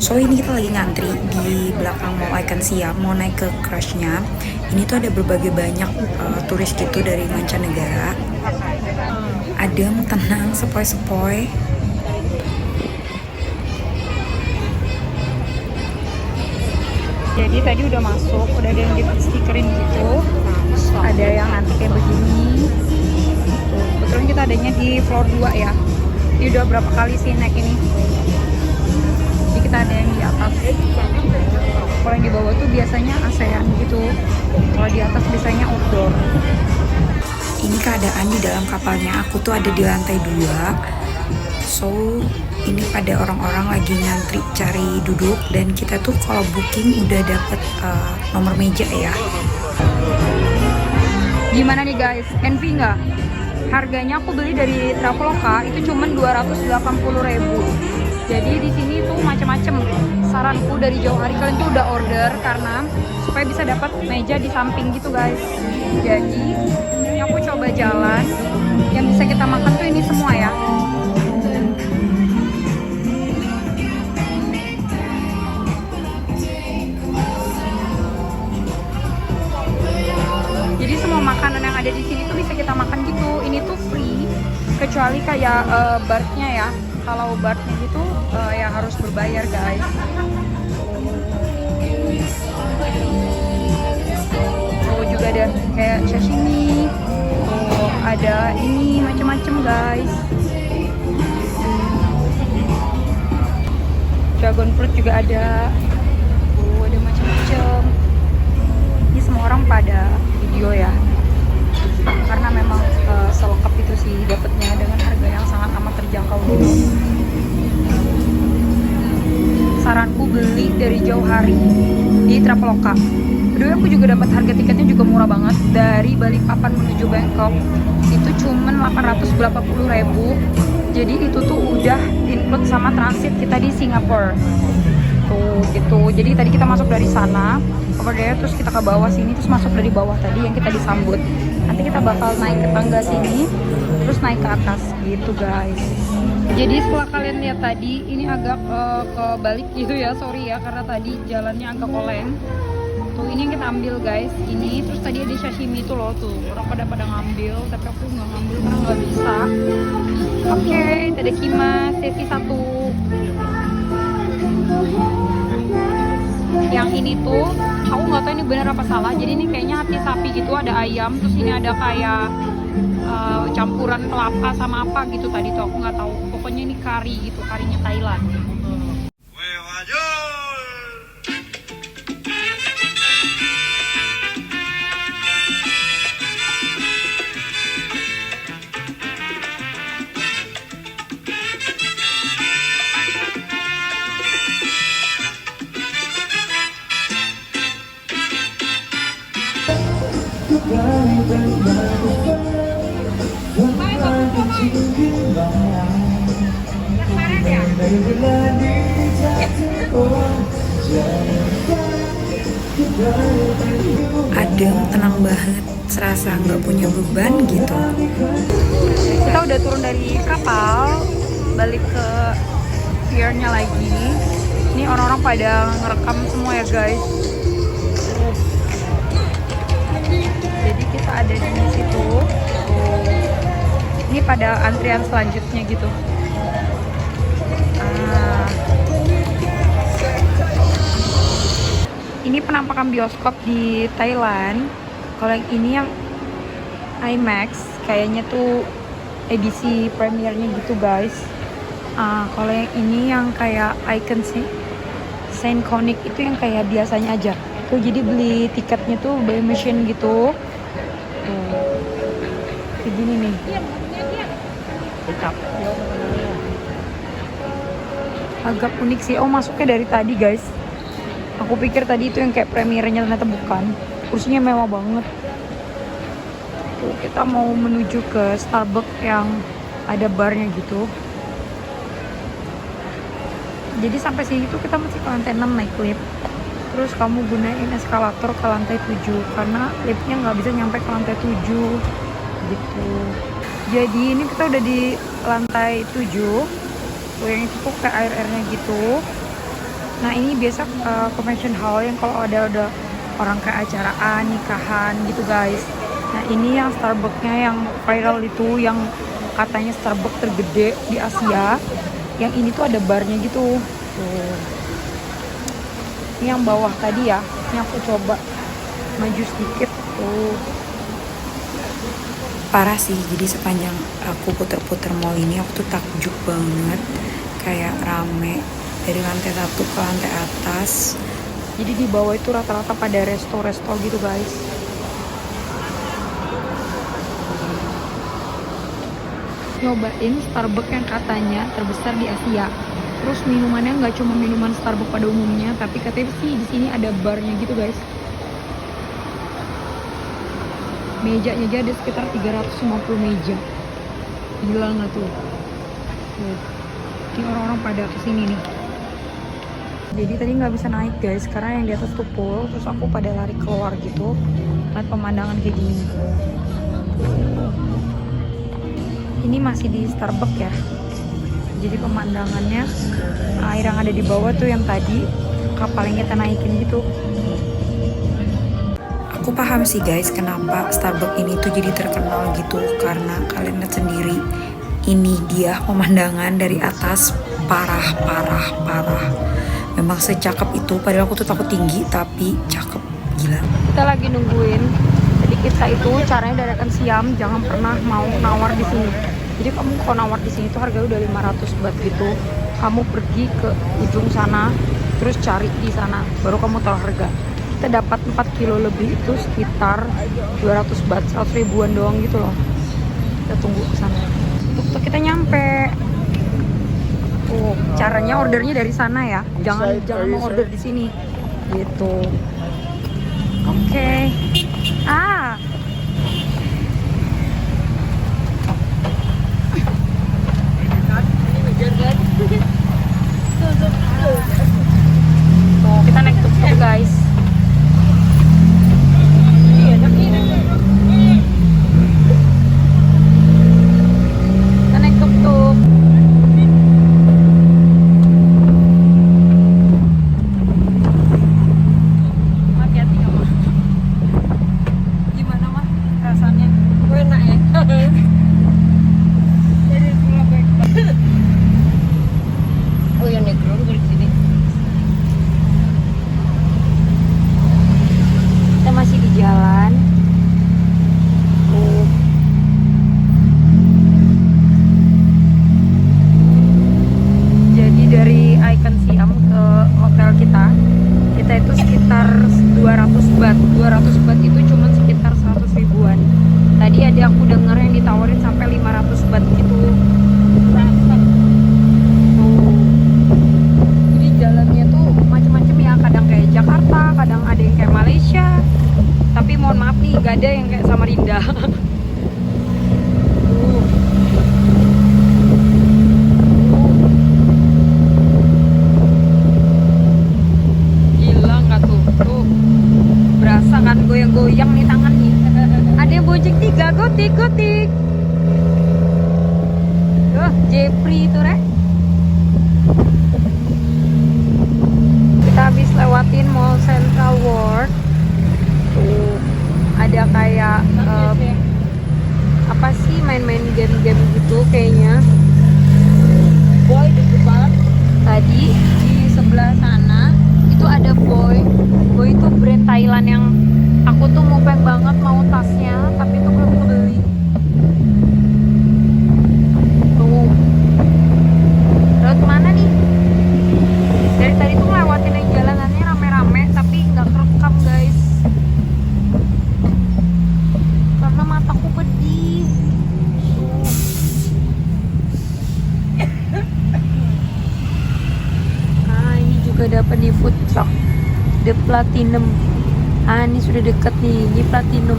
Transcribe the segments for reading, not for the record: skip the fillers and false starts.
So ini kita lagi ngantri di belakang Mall Icon Siam mau naik ke crushnya. Ini tuh ada berbagai banyak turis gitu dari mancanegara. Adem, tenang, sepoi-sepoi. Jadi tadi udah masuk, udah ada yang di stikerin gitu. Ada yang nanti kayak begini. Tuh, kebetulan kita adanya di floor 2 ya. Ini udah berapa kali sih naik ini. Jadi kita ada yang di atas. Kalau yang di bawah tuh biasanya ASEAN gitu. Kalau di atas biasanya outdoor. Ini keadaan di dalam kapalnya. Aku tuh ada di lantai 2. So ini pada orang-orang lagi ngantri cari duduk, dan kita tuh kalau booking udah dapet nomor meja ya. Gimana nih guys, envy nggak? Harganya aku beli dari Traveloka itu cuman 280.000. Jadi di sini tuh macam-macam. Saranku dari jauh hari kalian tuh udah order karena supaya bisa dapat meja di samping gitu guys. Jadi ini aku coba jalan. Yang bisa kita makan tuh ini semua ya. Jadi semua makanan yang ada di sini tuh bisa kita makan gitu. Ini tuh free, kecuali kayak barnya ya. Kalau barnya gitu ya harus berbayar guys. Oh juga ada kayak sashimi. Oh ada ini macam-macam guys. Dragon fruit juga ada. Oh ada macam-macam. Ini semua orang pada video ya, karena memang selengkap itu sih dapatnya dengan harga yang sangat amat terjangkau dulu. Saranku beli dari jauh hari di Traveloka. Kedua aku juga dapat harga tiketnya juga murah banget, dari Balikpapan menuju Bangkok itu cuman 880.000. Jadi itu tuh udah include sama transit kita di Singapura tuh gitu. Jadi tadi kita masuk dari sana over there, terus kita ke bawah sini, terus masuk dari bawah tadi yang kita disambut. Nanti kita bakal naik ke tangga sini, terus naik ke atas gitu guys. Jadi setelah kalian lihat tadi, ini agak kebalik gitu ya, sorry ya, karena tadi jalannya agak oleng. Tuh ini yang kita ambil guys, ini terus tadi ada sashimi itu loh tuh, orang pada ngambil, tapi aku nggak ngambil karena nggak bisa. Oke, tadakimasu, sesi 1. Yang ini tuh aku nggak tahu ini benar apa salah, jadi ini kayaknya hati sapi gitu, ada ayam, terus ini ada kayak campuran kelapa sama apa gitu tadi tuh, aku nggak tahu, pokoknya ini kari gitu, karinya Thailand. Adem, tenang banget, serasa nggak punya beban gitu. Kita udah turun dari kapal, balik ke piernya lagi. Ini orang-orang pada ngerekam semua ya guys. Jadi kita ada di situ. Ini pada antrian selanjutnya gitu. Ini penampakan bioskop di Thailand. Kalau yang ini yang IMAX, kayaknya tuh edisi premiernya gitu guys. Kalau yang ini yang kayak Icon sih, Saint Conic itu yang kayak biasanya aja. Tuh jadi beli tiketnya tuh by machine gitu. Kayak gini nih. Agak unik sih. Oh masuknya dari tadi guys. Aku pikir tadi itu yang kayak premiernya, ternyata bukan. Kursinya mewah banget. Tuh, kita mau menuju ke Starbucks yang ada barnya gitu. Jadi sampai sini tuh kita masih ke lantai 6 naik lift. Terus kamu gunain eskalator ke lantai 7 karena liftnya nggak bisa nyampe ke lantai 7 gitu. Jadi ini kita udah di lantai 7. Tuh yang itu tuh kayak air-airnya gitu. Nah ini biasa convention hall yang kalau ada orang kayak acaraan, nikahan gitu guys. Nah ini yang Starbucksnya yang viral itu, yang katanya Starbucks tergede di Asia. Yang ini tuh ada barnya gitu. Tuh. Ini yang bawah tadi ya, ini aku coba maju sedikit tuh. Parah sih, jadi sepanjang aku puter-puter mall ini aku tuh takjub banget, kayak rame dari lantai 1 ke lantai atas. Jadi di bawah itu rata-rata pada resto-resto gitu guys. Nyobain Starbucks yang katanya terbesar di Asia. Terus minumannya nggak cuma minuman Starbucks pada umumnya, tapi katanya sih di sini ada barnya gitu guys. Mejanya aja ada sekitar 350 meja. Gila nggak tuh? Ini orang-orang pada kesini nih. Jadi tadi nggak bisa naik guys, karena yang di atas tuh full. Terus aku pada lari keluar gitu, lihat pemandangan kayak gini. Ini masih di Starbucks ya. Jadi pemandangannya air yang ada di bawah tuh yang tadi kapal yang kita naikin gitu. Aku paham sih guys kenapa Starbucks ini tuh jadi terkenal gitu, karena kalian lihat sendiri, ini dia pemandangan dari atas, parah. Memang secakep itu, padahal aku tuh takut tinggi tapi cakep, gila. Kita lagi nungguin. Jadi kita itu caranya dadakan siam, jangan pernah mau nawar di sini. Jadi kamu kalau nawar di sini tuh harganya udah 500 baht gitu. Kamu pergi ke ujung sana, terus cari di sana, baru kamu tahu harga. Kita dapat 4 kilo lebih itu sekitar 200 baht, 100 ribuan doang gitu loh. Kita tunggu ke sana. Tuh kita nyampe. Tuh, caranya ordernya dari sana ya. Jangan mau order di sini. Gitu. Oke. Ah. Tuh, kita naik tuk-tuk guys. Kita naik tuk-tuk. Hati-hati ya mah. Gimana mah rasanya? Enak ya. Jadi pulang baik. Oh yang negro dari sini. Kita masih di jalan. Jadi dari Icon Siam ke hotel kita itu sekitar 200 baht. 200 baht itu cuma sekitar 100 ribuan. Tadi ada aku denger yang ditawarin sampai 500 baht gitu. Jadi jalannya tuh macam-macam ya, kadang kayak Jakarta, kadang ada yang kayak Malaysia. Tapi mohon maaf nih, gak ada yang kayak Samarinda. Gila nggak tuh? Tuh berasa kan goyang-goyang nih tangan nih. Ada yang bonceng 3, gotik. Tuh, Jepri itu rek. Kita habis lewatin Mall Central World. Tuh ada kayak apa sih, main-main game-game gitu kayaknya. Boy di depan. Tadi di sebelah sana itu ada Boy itu brand Thailand yang aku tuh mau pengen banget mau tasnya, tapi itu belum kebeli. Tuh lewat mana nih? Dari tadi tuh ngelewatin yang jalanannya rame-rame tapi nggak kerekam guys, karena mataku pedih. Nah ini juga dapat di food truck The Platinum. Ah ini sudah deket nih, ini Platinum.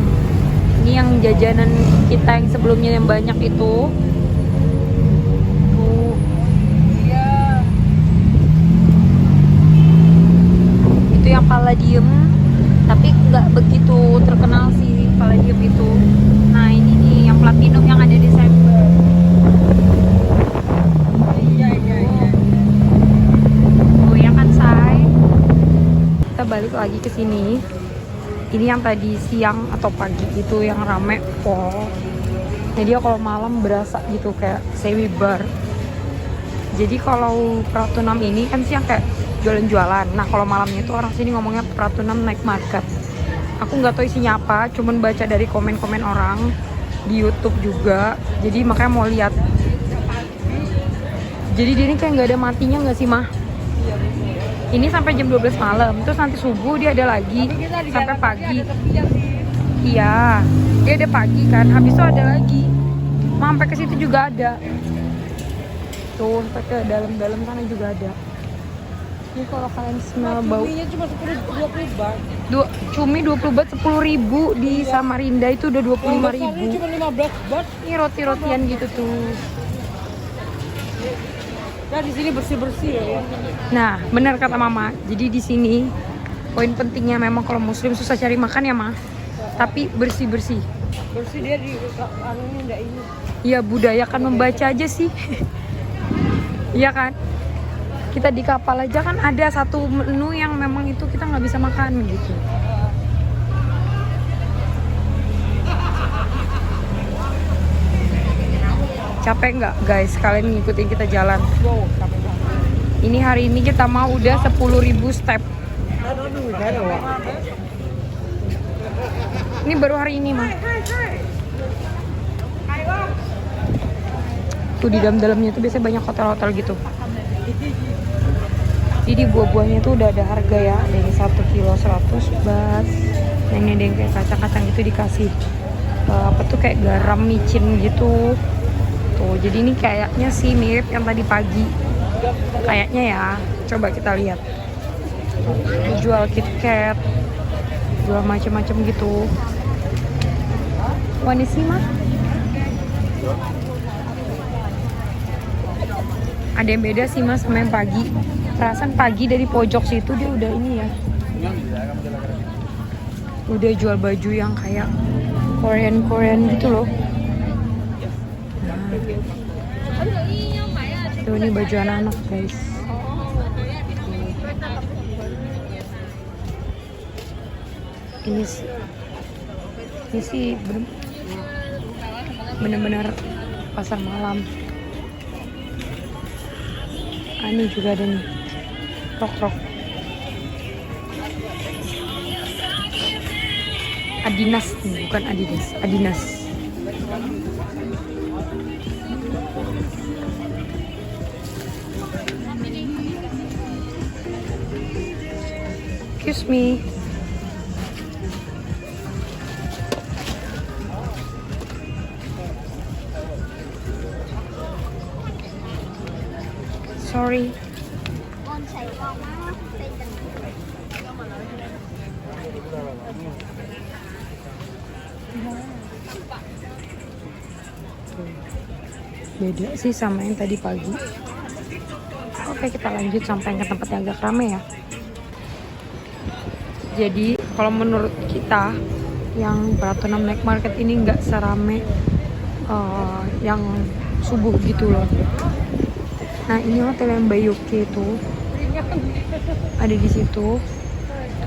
Ini yang jajanan kita yang sebelumnya yang banyak itu. Tuh. Iya. Itu yang Palladium, tapi nggak begitu terkenal sih Palladium itu. Nah ini nih yang Platinum yang ada di Desember. Iya. Oh ya kan say. lagi ke sini. Ini yang tadi siang atau pagi itu yang rame pol. Jadi kalau malam berasa gitu kayak semi bar. Jadi kalau Pratunam ini kan siang kayak jualan-jualan. Nah kalau malamnya itu orang sini ngomongnya Pratunam Night Market. Aku nggak tahu isinya apa, cuman baca dari komen-komen orang di YouTube juga. Jadi makanya mau lihat. Jadi dia ini kayak nggak ada matinya nggak sih mah? Ini sampai jam 12 malam, terus nanti subuh dia ada lagi sampai pagi. Iya, dia ada pagi kan, habis itu ada lagi. Mah sampai ke situ juga ada. Tuh, sampai ke dalam-dalam sana juga ada. Ini kalau kalian smell bau. Cuminya cuma 20 baht. Cumi 20 baht 10.000 di Samarinda itu udah 25.000. Ini cuma 15 baht. Ini roti-rotian gitu tuh. Nah, di sini bersih-bersih ya. Nah, benar kata Mama. Jadi di sini poin pentingnya memang kalau muslim susah cari makan ya, Mah. Tapi bersih-bersih. Bersih dia di anunya enggak ini. Ya budayakan membaca aja sih. Iya kan? Kita di kapal aja kan ada satu menu yang memang itu kita nggak bisa makan gitu. Capek nggak guys kalian ngikutin kita jalan? Wow, capek banget. Ini hari ini kita mau udah 10.000 step. Ini baru hari ini mah. Tuh di dalam-dalamnya tuh biasanya banyak hotel-hotel gitu. Jadi buah-buahnya tuh udah ada harga ya. Ada yang 1 kilo 100 baht. Yang ada yang kayak kacang-kacang itu dikasih apa tuh kayak garam micin gitu. Tuh jadi ini kayaknya sih mirip yang tadi pagi. Kayaknya ya. Coba kita lihat. Jual KitKat, jual macam-macam gitu. Wah ini sih mah. Ada yang beda sih mas sama yang pagi. Perasaan pagi dari pojok situ dia udah ini ya. Udah jual baju yang kayak Korean gitu loh. Nah. Tuh ini baju anak-anak guys. Ini sih bener-bener pasar malam. Ini juga ada nih rok. Adidas nih, bukan Adidas, Adidas. Excuse me. Sorry. Beda sih sama yang tadi pagi. Oke, kita lanjut sampai ke tempat yang agak rame ya. Jadi kalau menurut kita yang Pratunam Night Market ini nggak serame yang subuh gitu loh. Nah ini hotel yang Bayuke itu ada di situ.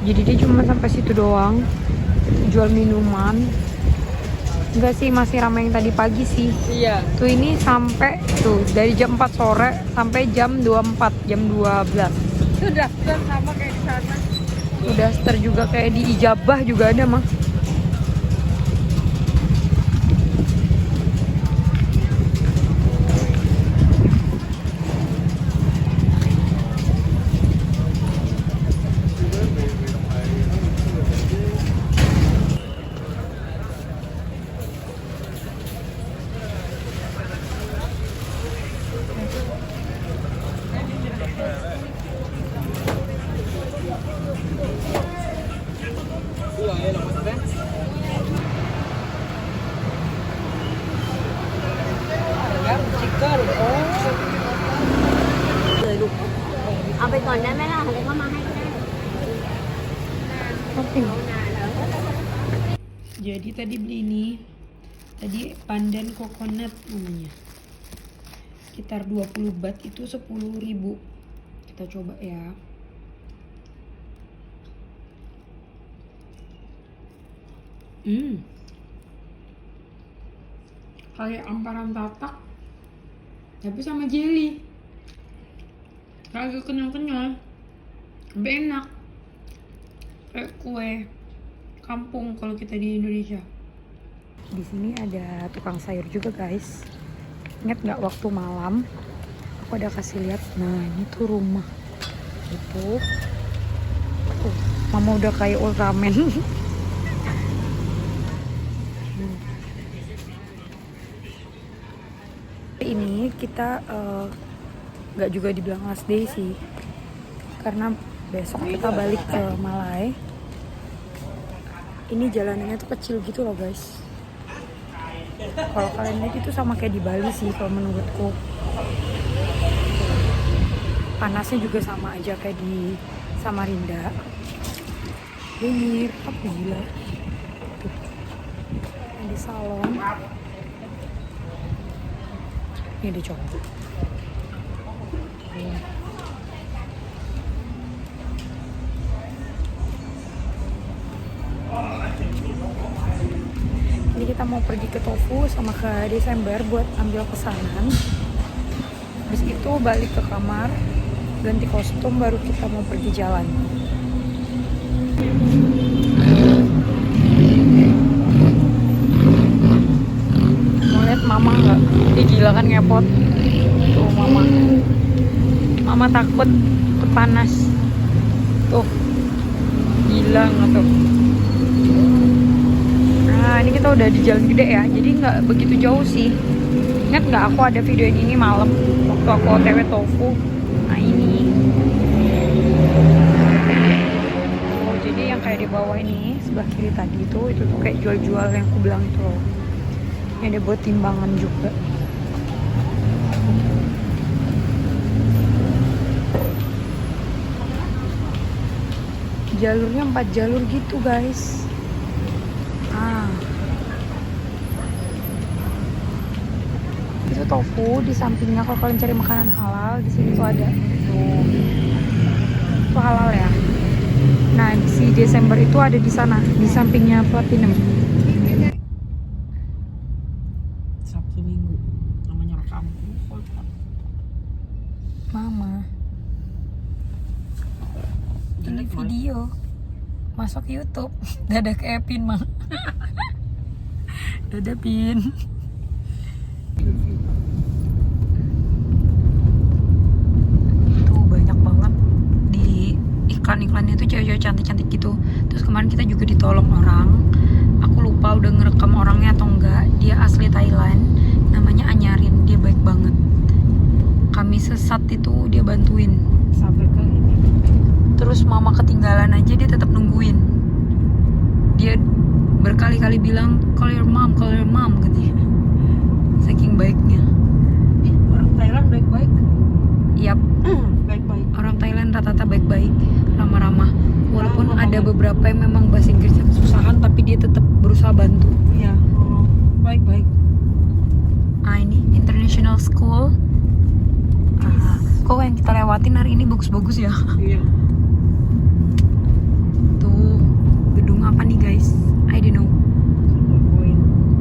Jadi dia cuma sampai situ doang, jual minuman. Enggak sih, masih ramai yang tadi pagi sih. Iya. Tuh ini sampai tuh dari jam 4 sore sampai jam 24, jam 12. Sudah sama kayak di sana. Udah star juga kayak di Ijabah juga ada mah. Jadi tadi beli ini, tadi pandan coconut namanya, sekitar 20 baht itu 10.000. Kita coba ya. Kayak amparan tatak tapi sama jelly. Agak kenyal-kenyal, tapi enak. Kayak kue kampung kalau kita di Indonesia. Di sini ada tukang sayur juga guys. Ingat nggak waktu malam aku ada kasih lihat? Nah ini tuh rumah itu. Mama udah kayak Ultraman. Ini kita nggak juga dibilang last day sih, karena besok kita balik ke Malai. Ini jalanannya tuh kecil gitu loh guys. Kalau kalian lihat itu sama kayak di Bali sih kalau menurutku. Panasnya juga sama aja kayak di Samarinda. Ini apa gila? Tuh. Yang di salon. Ini ada cowok. Ini kita mau pergi ke Tofu sama ke Desember buat ambil pesanan. Habis itu balik ke kamar, ganti kostum, baru kita mau pergi jalan. Mau lihat mama nggak? Dia gila kan ngepot. Tuh mama. Mama takut panas. Tuh. Gila nggak tuh? Nah ini kita udah di jalan gede ya, jadi nggak begitu jauh sih. Ingat nggak aku ada video ini malam waktu aku OTW Tofu. Nah ini. Oh jadi yang kayak di bawah ini sebelah kiri tadi itu tuh kayak jual-jual yang aku bilang itu loh. Ini ada buat timbangan juga. Jalurnya 4 jalur gitu guys. Itu Tofu, di sampingnya kalau kalian cari makanan halal di sini tuh ada. Tuh. Itu halal ya. Nah, si Desember itu ada di sana, di sampingnya Platinum. Sabtu Minggu namanya rekam. Mama. Ini video masuk YouTube. Dadah ke Epin mah. Dadah Pin. Tuh banyak banget di iklan-iklannya tuh cewek-cewek cantik-cantik gitu. Terus kemarin kita juga ditolong orang. Aku lupa udah ngerekam orangnya atau enggak. Dia asli Thailand, namanya Anyarin. Dia baik banget. Kami sesat itu dia bantuin. Sampai ke ini. Terus mama ketinggalan aja dia tetap nungguin. Dia berkali-kali bilang call your mom katanya. Saking baiknya. Orang Thailand baik-baik. Yap. Baik-baik. Orang Thailand rata-rata baik-baik, ramah-ramah. Walaupun ada beberapa yang memang bahasa Inggrisnya kesusahan, tapi dia tetap berusaha bantu. Iya. Baik-baik. Ah ini International School. Kok yang kita lewatin hari ini bagus-bagus ya? Iya. Tuh gedung apa nih guys? I don't know.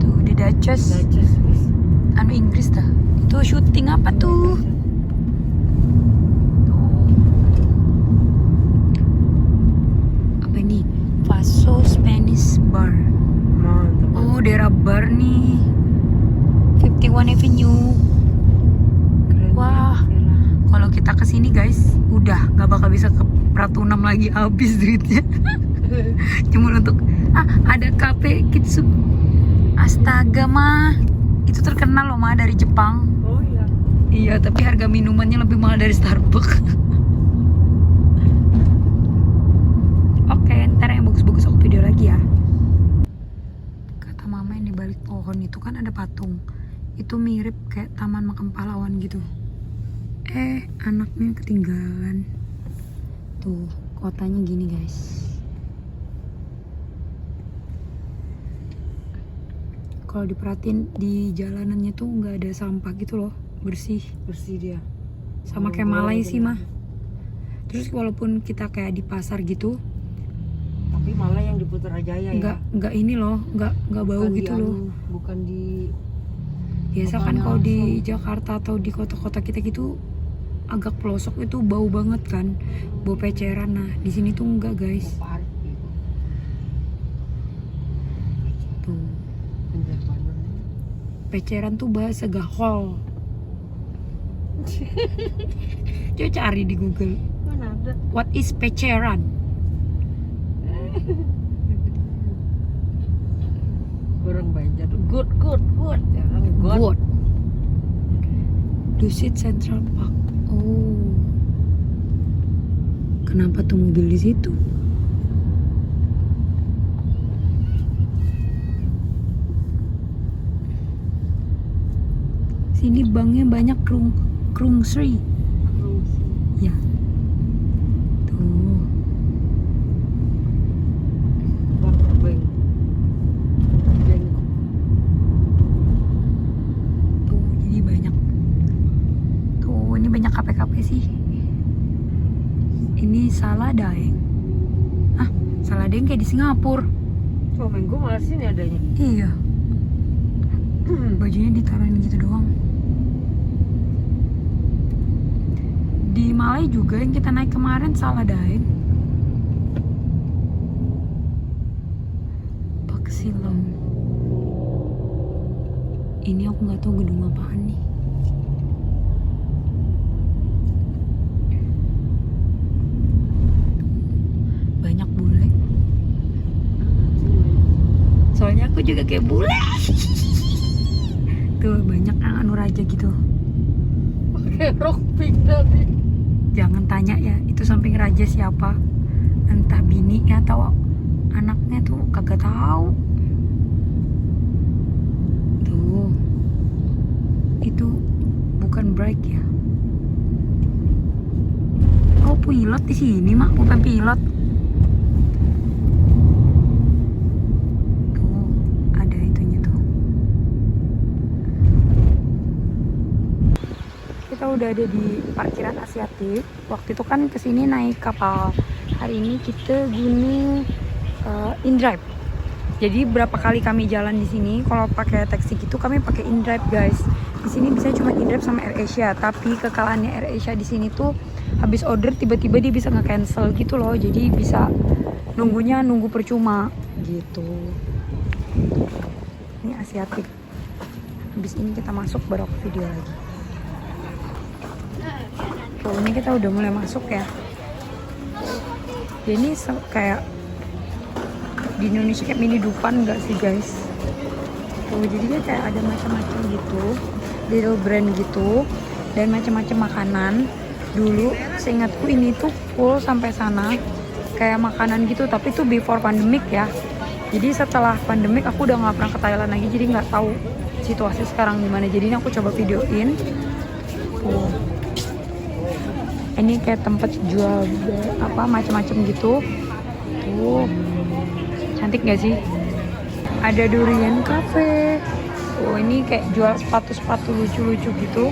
Tuh The Duchess. Anu Inggris dah. Itu syuting apa tuh? Apa ini? Paso Spanish Bar. Mantap. Oh, daerah bar nih. 51 Avenue. Keren. Wah. Kalau kita kesini guys, udah nggak bakal bisa ke Ratu 6 lagi, habis duitnya. Cuma untuk ada cafe Kitsu. Astaga mah, itu terkenal loh mah dari Jepang. Oh iya. Iya, tapi harga minumannya lebih mahal dari Starbucks. Oke, ntar yang bagus-bagus aku video lagi ya. Kata mama yang di balik pohon itu kan ada patung. Itu mirip kayak Taman Makam Pahlawan gitu. Anaknya ketinggalan. Tuh, kotanya gini guys. Kalau diperhatiin di jalanannya tuh nggak ada sampah gitu loh, bersih dia. sama kayak Malai sih mah. Terus walaupun kita kayak di pasar gitu, Tapi Tapi malah yang di Putrajaya ya. Nggak ini loh, nggak bau Bukan di gitu loh. bukan di Biasa kan Apanya kalau di langsung? Jakarta atau di kota-kota kita gitu agak pelosok itu bau banget kan, bau peceran. Nah di sini tuh enggak guys. Park gitu. Tuh Penjagaan. peceran tuh bahasa Gahol. Coba cari di Google. Mana ada? What is peceran? Orang Banjar. Good. Jangan good. Good. Dusit Central Park. Oh. Kenapa tuh mobil di situ? Sini banknya banyak Krungsri. Ya. Tuh. Bang. Tuh, jadi banyak. Tuh, ini banyak KP-KP sih. Ini Saladaeng. Ah, Saladaeng kayak di Singapura. Oh, minggu malah sini adanya. Iya. Bajunya ditaruhin gitu doang. Di Malai juga yang kita naik kemarin Saladaeng. Paksilong. Ini aku nggak tahu gedung apaan nih. Banyak bule. Soalnya aku juga kayak bule. Tuh banyak yang anu raja gitu. Pakai rok pink tadi. Jangan tanya ya, itu samping raja siapa. Entah bininya atau anaknya tuh kagak tahu. Tuh. Itu bukan break ya. Oh, pilot di sini, Mak, bukan pilot. Tuh, ada itunya tuh. Kita udah ada di parkiran Asiatik. Waktu itu kan kesini naik kapal. Hari ini kita guna InDrive. Jadi berapa kali kami jalan di sini, kalau pakai taksi gitu kami pakai InDrive guys. Di sini bisa cuma InDrive sama AirAsia. Tapi kekalahannya AirAsia di sini tuh habis order tiba-tiba dia bisa nge-cancel gitu loh. Jadi bisa nunggu percuma gitu. Ini Asiatik. Habis ini kita masuk baru aku video lagi. Tuh, ini kita udah mulai masuk ya. Jadi kayak di Indonesia kayak mini Dufan gak sih guys? Tuh, jadi dia kayak ada macam-macam gitu, little brand gitu, dan macam-macam makanan. Dulu seingatku ini tuh full sampai sana kayak makanan gitu, tapi tuh before pandemic ya. Jadi setelah pandemic aku udah nggak pernah ke Thailand lagi, jadi nggak tahu situasi sekarang gimana. Jadi ini aku coba videoin. Tuh. Ini kayak tempat jual apa macam-macam gitu. Tuh. Cantik gak sih? Ada durian cafe. Oh, ini kayak jual sepatu-sepatu lucu-lucu gitu.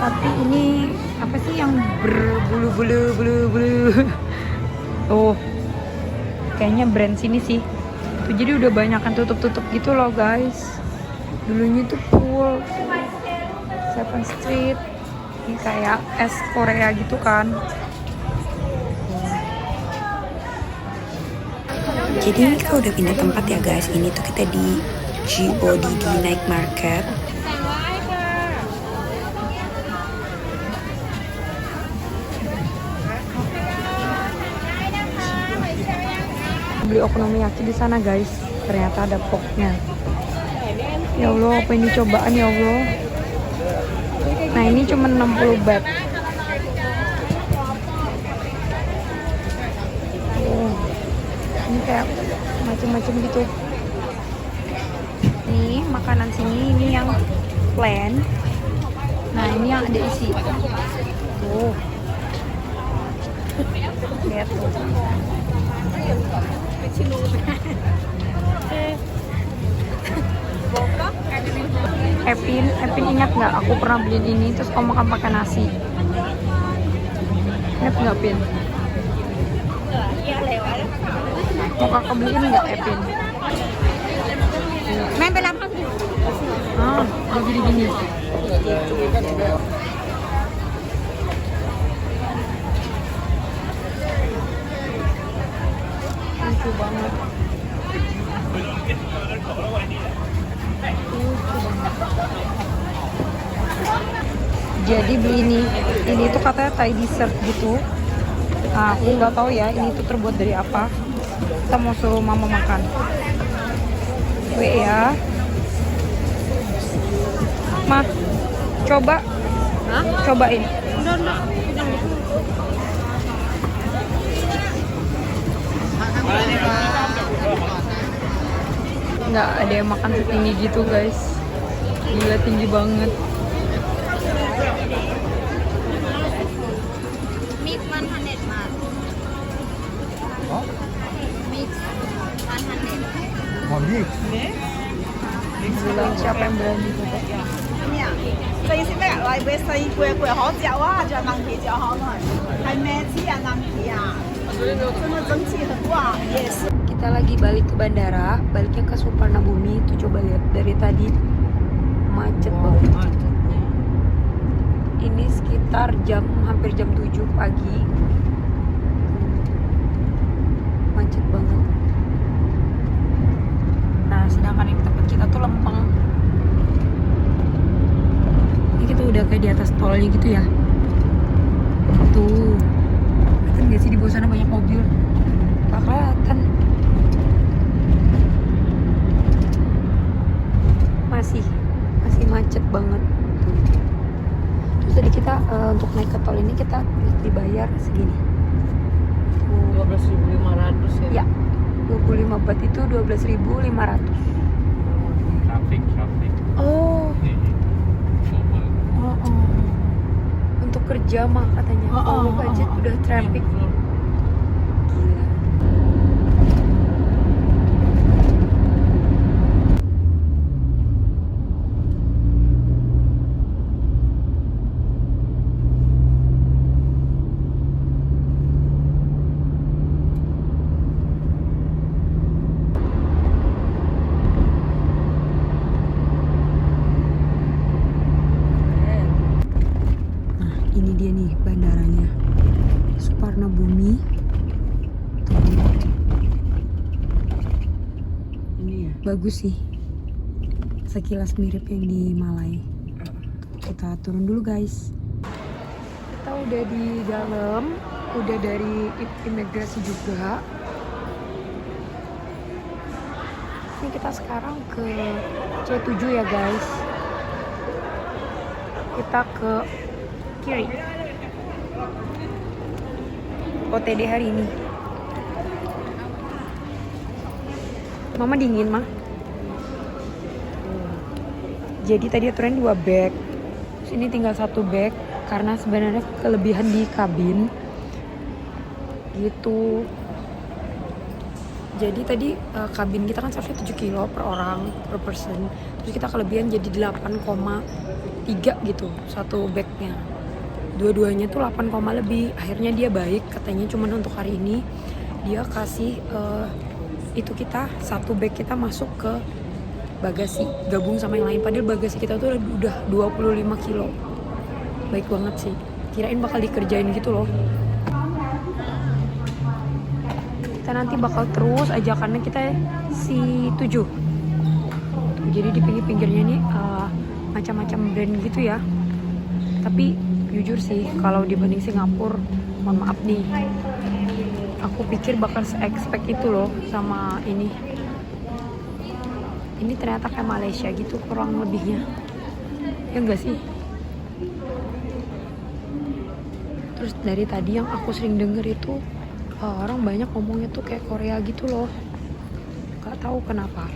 Tapi ini apa sih yang berbulu-bulu. Oh. Kayaknya brand sini sih. Tuh, jadi udah banyak kan tutup-tutup gitu loh, guys. Dulunya tuh full. 7 Street. Ini kayak es Korea gitu kan. Jadi kita udah pindah tempat ya guys. Ini tuh kita di GODD Night Market. Beli okonomiyaki di sana guys. Ternyata ada poknya. Ya Allah, apa ini cobaan ya Allah. Nah, ini cuma 60 baht. Oh, ini kayak macam-macam gitu. Ini makanan sini, ini yang plain. Nah, ini yang ada isi. Oh, lihat tuh. Epin ingat nggak? Aku pernah beli ini terus kamu makan pakai nasi. Ingat nggak, Pin? Mau kakak beliin nggak Epin? Main pelap. Ah, udah gini-gini. Lucu banget. Jadi beli ini tuh katanya Thai dessert gitu. Nah, aku nggak tahu ya ini tuh terbuat dari apa. Kita mau suruh mama makan. Ya, Ma, coba. Hah? Cobain. Enggak. Nggak ada yang makan setinggi gitu guys. Gila, tinggi banget. Mix 100 baht. Mix 100. Gila, siapa yang berani coba? 四色咩？嚟俾四貴貴可嚼啊，仲有硬皮嚼好耐，係咩黐啊硬皮啊？真的整體很哇，yes。 Kita lagi balik ke bandara, baliknya ke Suparnabhumi. Tuh coba lihat dari tadi macet banget. Ini sekitar hampir jam 7 pagi. Macet banget. Nah, sedangkan ini tempat kita tuh lempeng. Ini kita udah kayak di atas tolnya gitu ya. Tuh. Kelihatan gak sih di bawah sana banyak mobil? Gak kelihatan. Masih macet banget. Terus tadi kita untuk naik ke tol ini kita dibayar segini. 12.500 ya. Ya, 25 baht itu 12.500. Traffic. Oh. Untuk kerja mah katanya. Kalau budget udah traffic. Gila. Ini dia nih bandaranya, Suparnabhumi. Ini ya. Bagus sih, sekilas mirip yang di Malai. Kita turun dulu guys. Kita udah di dalam, udah dari imigrasi juga. Ini kita sekarang ke C7 ya guys. Kita ke kiri. OTD hari ini. Mama dingin mah. Jadi tadi aturan 2 bag. Terus ini tinggal 1 bag karena sebenarnya kelebihan di kabin. Gitu. Jadi tadi kabin kita kan seharusnya 7 kilo per orang, per person. Terus kita kelebihan jadi 8,3 gitu, 1 bagnya. Dua-duanya tuh 8, lebih. Akhirnya dia baik, katanya cuman untuk hari ini dia kasih itu kita 1 bag kita masuk ke bagasi, gabung sama yang lain. Padahal bagasi kita tuh udah 25 kilo. Baik banget sih. Kirain bakal dikerjain gitu loh. Kita nanti bakal terus aja karena kita si 7. Jadi di pinggir-pinggirnya nih macam-macam brand gitu ya. Tapi jujur sih kalau dibanding Singapura, mohon maaf nih, aku pikir bakal se-expect itu loh sama ini. Ini ternyata kayak Malaysia gitu kurang lebihnya. Ya enggak sih? Terus dari tadi yang aku sering denger itu orang banyak ngomongnya tuh kayak Korea gitu loh. Gak tahu kenapa.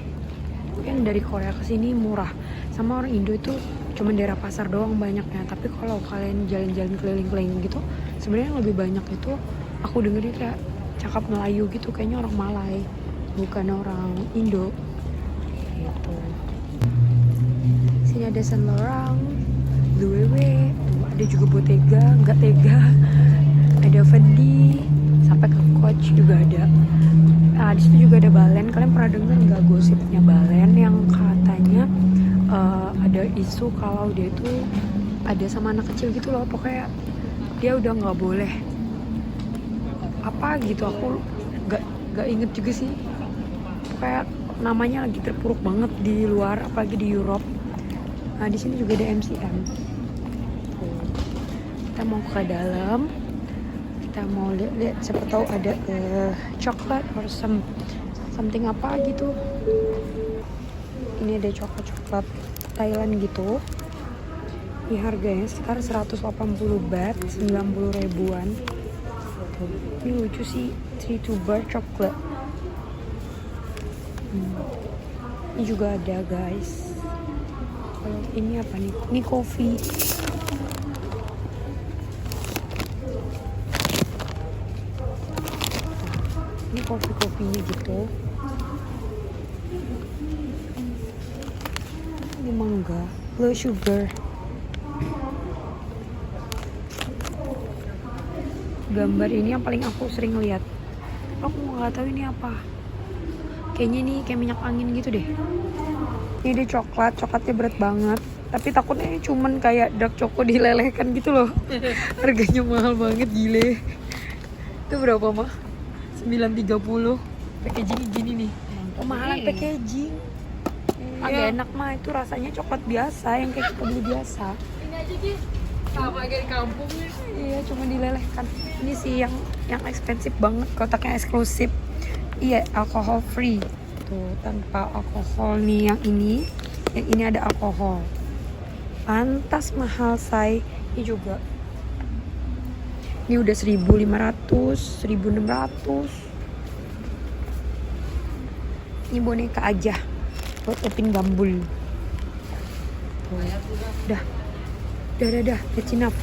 Mungkin dari Korea ke sini murah. Sama orang Indo itu cuma daerah pasar doang banyaknya. Tapi kalau kalian jalan-jalan keliling-keliling gitu, sebenarnya yang lebih banyak itu aku dengerin kayak cakap Melayu gitu, kayaknya orang Malay, bukan orang Indo. Gitu. Sini ada Saint Laurent, Louis Vuitton, ada juga Bottega, nggak tega, ada Fendi, sampai ke Coach juga ada. Nah, di situ juga ada balen. Kalian pernah dengar nggak gosipnya balen yang katanya ada isu kalau dia itu ada sama anak kecil gitu loh. Pokoknya dia udah nggak boleh apa gitu. Aku nggak inget juga sih. Kayak namanya lagi terpuruk banget di luar, apalagi di Europe. Nah, di sini juga ada MCM. Tuh. Kita mau ke dalam. Kita mau lihat siapa tahu ada coklat or something apa gitu. Ini ada coklat Thailand gitu. Ini harganya sekitar 180 baht, 90 ribuan. Tuh. Ini lucu sih, 3 bar coklat. Ini juga ada guys. Kalau ini apa nih? Ini kopi. Ini kopi-kopinya gitu. Ini mangga, low sugar. Gambar ini yang paling aku sering lihat. Aku nggak tahu ini apa. Kayaknya ini kayak minyak angin gitu deh. Ini ada coklatnya berat banget. Tapi takutnya cuman kayak dark choco dilelehkan gitu loh. Harganya mahal banget, gile. Itu berapa mah? 930. Packaging gini nih. Kemahalan packaging. Agak enak mah, itu rasanya coklat biasa yang kayak kita beli biasa. Ini aja Ki, sama kayak di kampung nih. Iya, cuma dilelehkan. Ini sih yang expensive banget, kotaknya eksklusif. Iya, alcohol free. Tuh, tanpa alkohol nih yang ini ada alkohol. Pantas mahal, say. Ini juga. Ini udah 1.500, 1.600. Ini boneka aja buat Upin Gambul. Tuh. Dah. That's enough.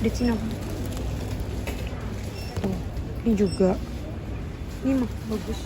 Tuh. Ini juga. Ini mah bagus.